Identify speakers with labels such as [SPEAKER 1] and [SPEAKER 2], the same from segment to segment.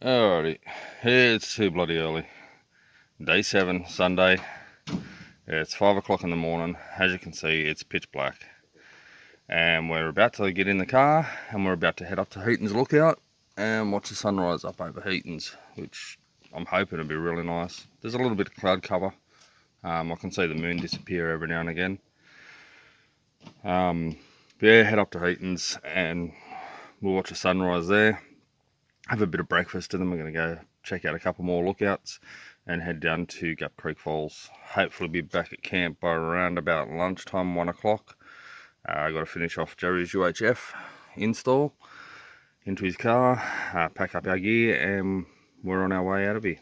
[SPEAKER 1] Alrighty, it's too bloody early. Day 7, Sunday. It's 5 o'clock in the morning. As you can see, it's pitch black. And we're about to get in the car and we're about to head up to Heaton's Lookout and watch the sunrise up over Heaton's, which I'm hoping will be really nice. There's a little bit of cloud cover. I can see the moon disappear every now and again. Yeah, head up to Heaton's and we'll watch the sunrise there. Have a bit of breakfast, and then we're going to go check out a couple more lookouts and head down to Gap Creek Falls. Hopefully be back at camp by around about lunchtime, 1 o'clock. I got to finish off Gerry's UHF install into his car, pack up our gear, and we're on our way out of here.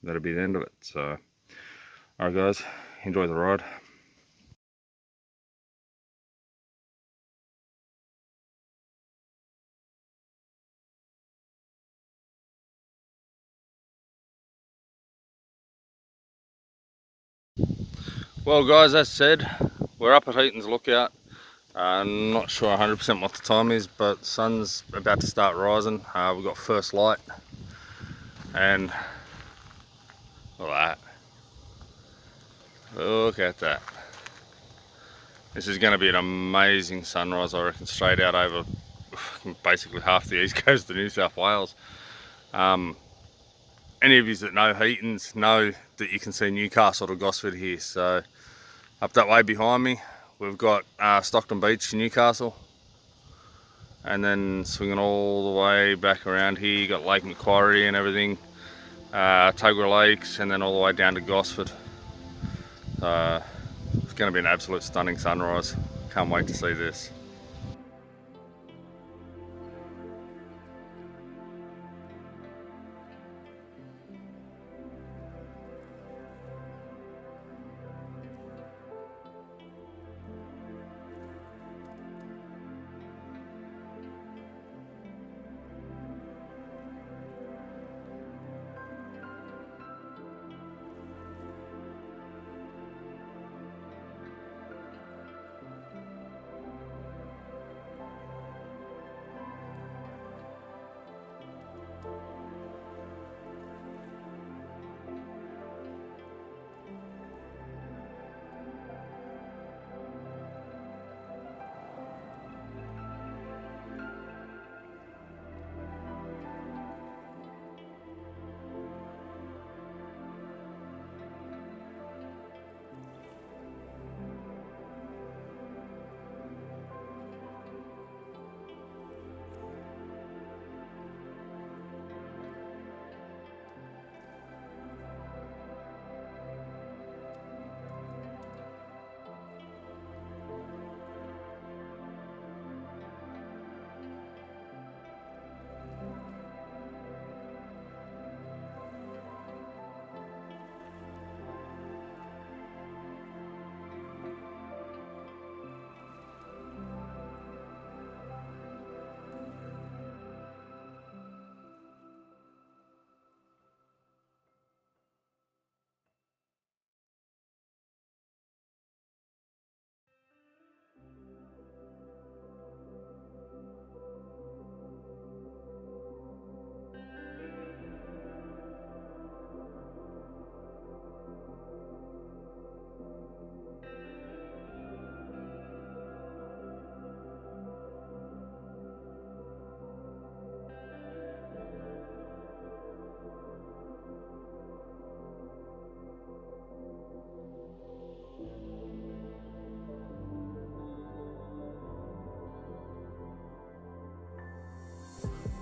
[SPEAKER 1] That'll be the end of it. So, alright guys, enjoy the ride. Well guys, as said, we're up at Heaton's Lookout. I'm not sure 100% what the time is, but sun's about to start rising. We've got first light, and look at that. Look at that. This is going to be an amazing sunrise, I reckon, straight out over basically half the east coast of New South Wales. Any of you that know Heaton's know that you can see Newcastle to Gosford here. So up that way behind me, we've got Stockton Beach to Newcastle, and then swinging all the way back around here, you got Lake Macquarie and everything, Tuggerah Lakes, and then all the way down to Gosford. It's going to be an absolute stunning sunrise. Can't wait to see this.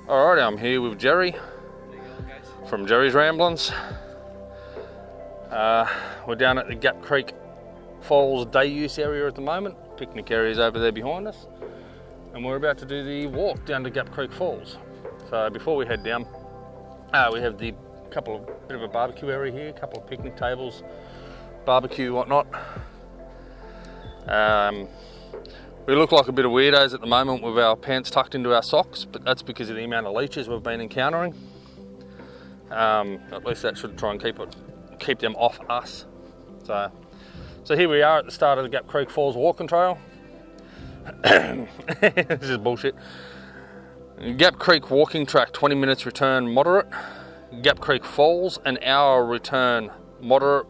[SPEAKER 1] Alright, I'm here with Gerry from Gerry's Ramblings. We're down at the Gap Creek Falls day use area at the moment. Picnic area is over there behind us, and we're about to do the walk down to Gap Creek Falls. So before we head down, we have the bit of a barbecue area here, a couple of picnic tables, barbecue, whatnot. We look like a bit of weirdos at the moment with our pants tucked into our socks, but that's because of the amount of leeches we've been encountering. At least that should try and keep them off us. So here we are at the start of the Gap Creek Falls walking trail. This is bullshit. Gap Creek walking track, 20 minutes return moderate. Gap Creek Falls, an hour return moderate,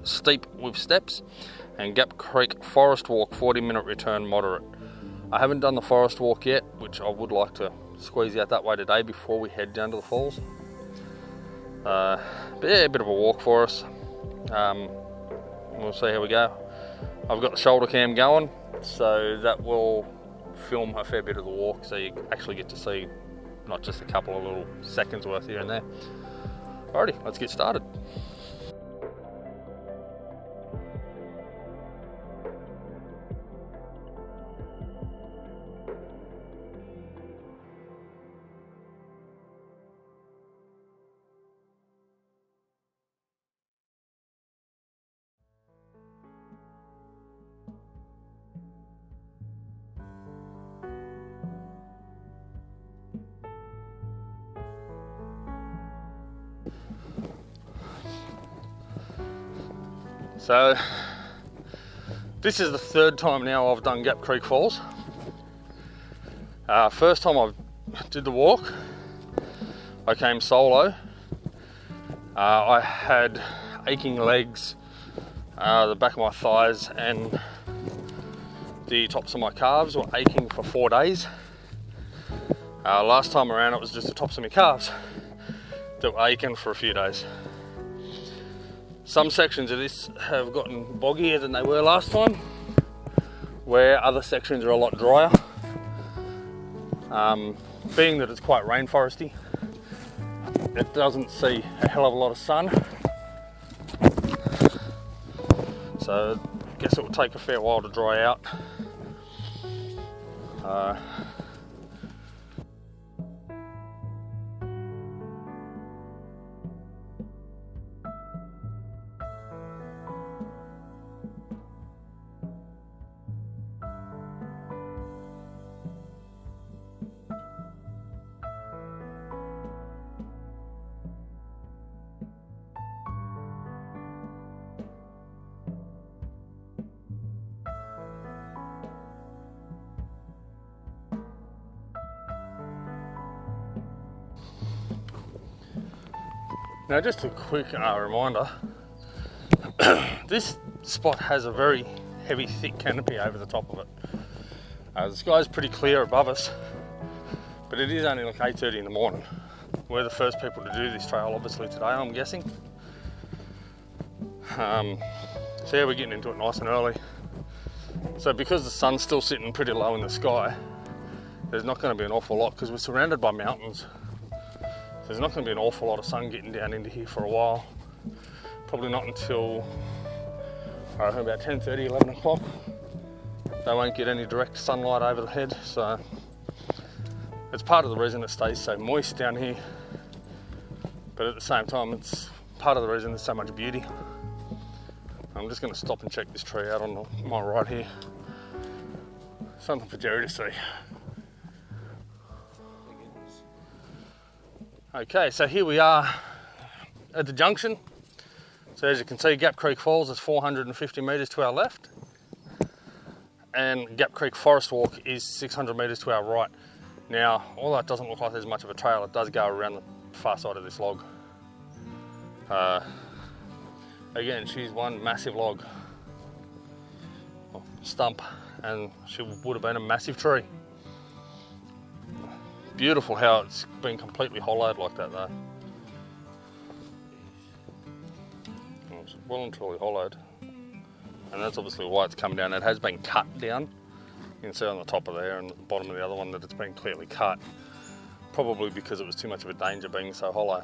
[SPEAKER 1] steep with steps. And Gap Creek Forest Walk, 40-minute return moderate. I haven't done the forest walk yet, which I would like to squeeze out that way today before we head down to the falls. But yeah, a bit of a walk for us. We'll see how we go. I've got the shoulder cam going, so that will film a fair bit of the walk, so you actually get to see not just a couple of little seconds worth here and there. Alrighty, let's get started. So this is the third time now I've done Gap Creek Falls. First time I did the walk, I came solo. I had aching legs, the back of my thighs and the tops of my calves were aching for 4 days. Last time around it was just the tops of my calves that were aching for a few days. Some sections of this have gotten boggier than they were last time, where other sections are a lot drier. Being that it's quite rainforesty, it doesn't see a hell of a lot of sun, so I guess it will take a fair while to dry out. Now just a quick reminder, this spot has a very heavy, thick canopy over the top of it. The sky's pretty clear above us, but it is only like 8:30 in the morning. We're the first people to do this trail obviously today, I'm guessing. So yeah, we're getting into it nice and early. So because the sun's still sitting pretty low in the sky, there's not going to be an awful lot because we're surrounded by mountains. There's not going to be an awful lot of sun getting down into here for a while. Probably not until about 10:30, 11 o'clock. They won't get any direct sunlight over the head, so it's part of the reason it stays so moist down here. But at the same time, it's part of the reason there's so much beauty. I'm just going to stop and check this tree out on my right here. Something for Gerry to see. Okay, so here we are at the junction. So as you can see, Gap Creek Falls is 450 metres to our left, and Gap Creek Forest Walk is 600 metres to our right. Now, although it doesn't look like there's much of a trail, it does go around the far side of this log. Again, she's one massive log, stump, and she would have been a massive tree. Beautiful how it's been completely hollowed like that though. It's well and truly hollowed. And that's obviously why it's come down. It has been cut down. You can see on the top of there and the bottom of the other one that it's been clearly cut. Probably because it was too much of a danger being so hollow.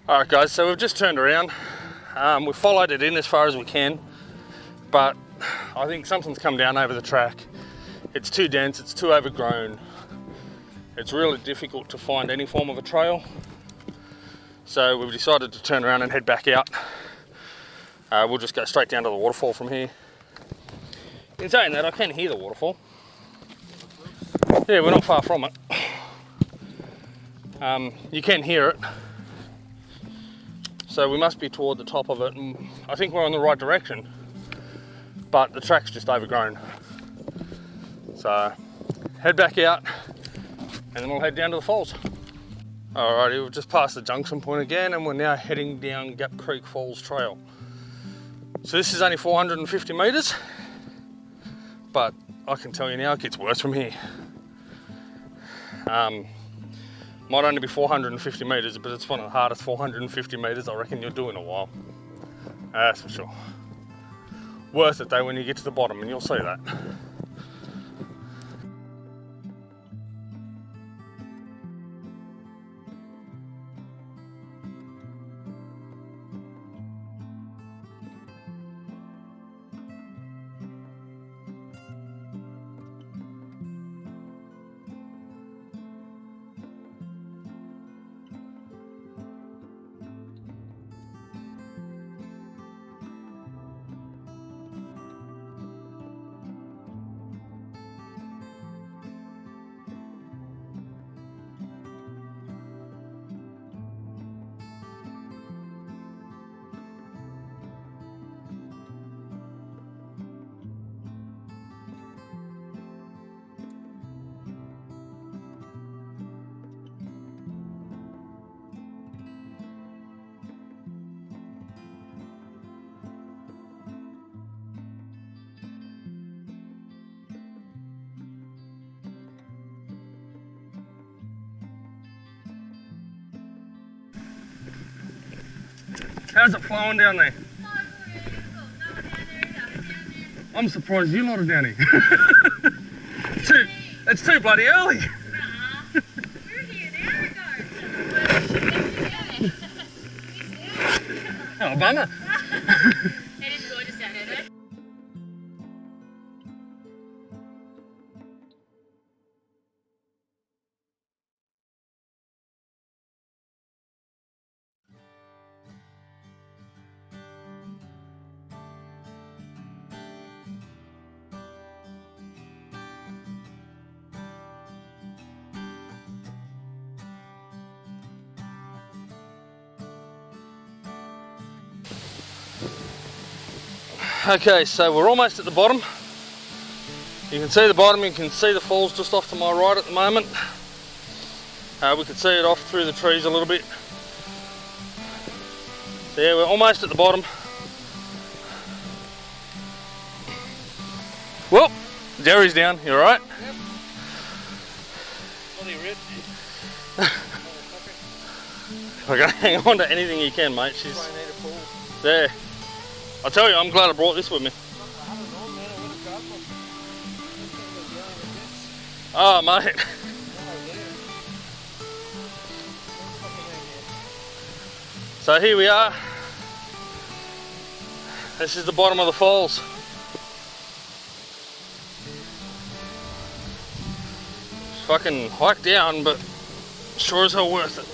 [SPEAKER 1] Alright guys, so we've just turned around. We followed it in as far as we can, but I think something's come down over the track. It's too dense, it's too overgrown. It's really difficult to find any form of a trail. So we've decided to turn around and head back out. We'll just go straight down to the waterfall from here. In saying that, I can hear the waterfall. Yeah, we're not far from it. You can hear it. So we must be toward the top of it, and I think we're on the right direction. But the track's just overgrown. So head back out, and then we'll head down to the falls. Alrighty, we've just passed the junction point again, and we're now heading down Gap Creek Falls Trail. So this is only 450 metres, but I can tell you now it gets worse from here. Might only be 450 metres, but it's one of the hardest 450 metres I reckon you'll do in a while. That's for sure. Worth it though when you get to the bottom, and you'll see that. How's it flowing down there? I'm surprised you lot are down here. It's too bloody early.
[SPEAKER 2] We're here an hour ago.
[SPEAKER 1] Oh, bummer.
[SPEAKER 2] It is gorgeous down here though.
[SPEAKER 1] Okay, so we're almost at the bottom. You can see the bottom, you can see the falls just off to my right at the moment. We can see it off through the trees a little bit. So yeah, we're almost at the bottom. Well, Gerry's down, you alright?
[SPEAKER 3] Yep. Bloody red.
[SPEAKER 1] We're gonna hang on to anything you can, mate. She's there. I tell you, I'm glad I brought this with me. Oh, mate. So here we are. This is the bottom of the falls. It's fucking hike down, but sure as hell worth it.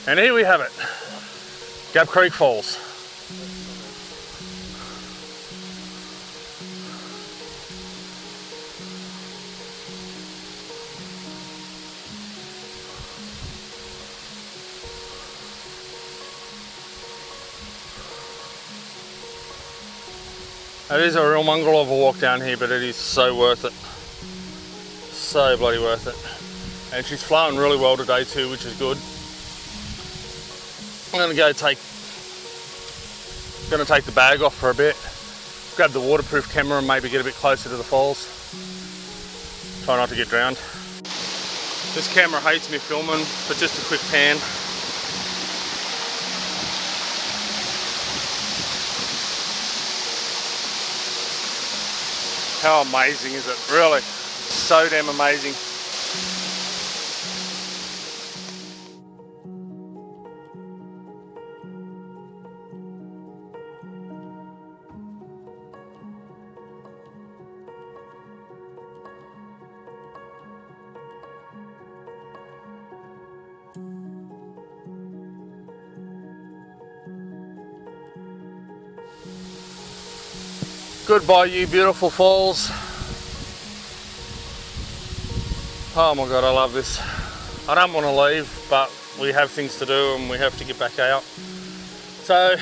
[SPEAKER 1] And here we have it, Gap Creek Falls. It is a real mongrel of a walk down here, but it is so worth it. So bloody worth it. And she's flowing really well today too, which is good. I'm gonna take the bag off for a bit, grab the waterproof camera and maybe get a bit closer to the falls. Try not to get drowned. This camera hates me filming, but just a quick pan. How amazing is it, really? so damn amazing. Goodbye, you beautiful falls. Oh my God, I love this. I don't want to leave, but we have things to do and we have to get back out. So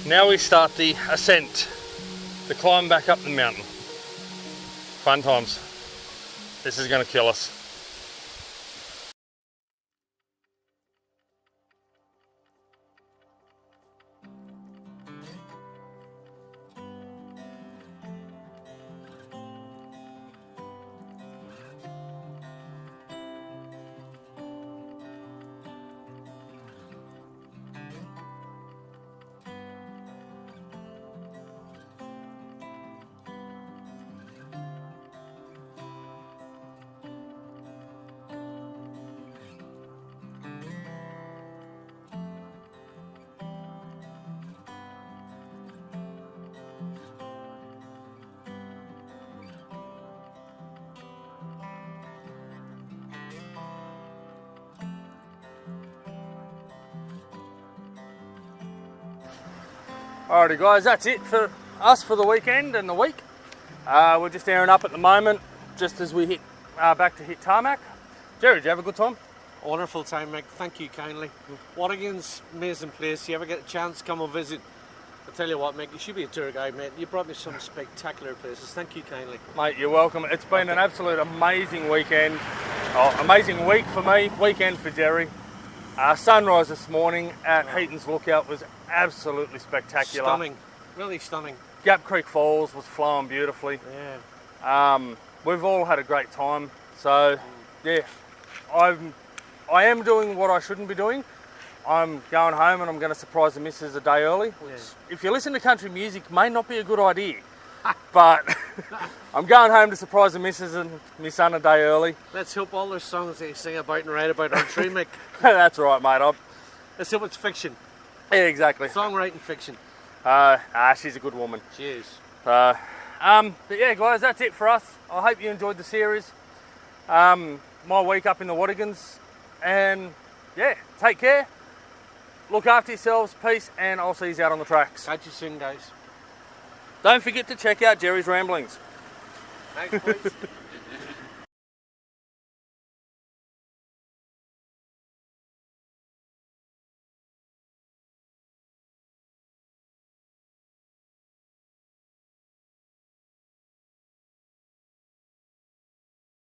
[SPEAKER 1] now we start the ascent, the climb back up the mountain. Fun times. This is going to kill us. Alrighty guys, that's it for us for the weekend and the week. We're just airing up at the moment, just as we hit back to hit tarmac. Gerry, did you have a good time?
[SPEAKER 3] Wonderful time, Mick. Thank you kindly. Watagan's amazing place. You ever get a chance, come and visit. I tell you what, Mick, you should be a tour guide, mate. You brought me some spectacular places. Thank you kindly.
[SPEAKER 1] Mate, you're welcome. It's been an absolute amazing weekend. Oh, amazing week for me, weekend for Gerry. Sunrise this morning at Heaton's Lookout was absolutely spectacular.
[SPEAKER 3] Stunning, really stunning.
[SPEAKER 1] Gap Creek Falls was flowing beautifully.
[SPEAKER 3] Yeah.
[SPEAKER 1] We've all had a great time. So, yeah, I am doing what I shouldn't be doing. I'm going home and I'm going to surprise the missus a day early, which, if you listen to country music, may not be a good idea. But I'm going home to surprise the missus and my son a day early.
[SPEAKER 3] Let's hope all those songs they sing about and write about are true, Mick.
[SPEAKER 1] That's right, mate.
[SPEAKER 3] Let's hope it's fiction.
[SPEAKER 1] Yeah, exactly.
[SPEAKER 3] Songwriting fiction.
[SPEAKER 1] She's a good woman.
[SPEAKER 3] She is.
[SPEAKER 1] But yeah, guys, that's it for us. I hope you enjoyed the series. My week up in the Watagans. And yeah, take care. Look after yourselves. Peace. And I'll see you out on the tracks.
[SPEAKER 3] Catch you soon, guys.
[SPEAKER 1] Don't forget to check out Gerry's Ramblings.
[SPEAKER 3] Thanks, boys.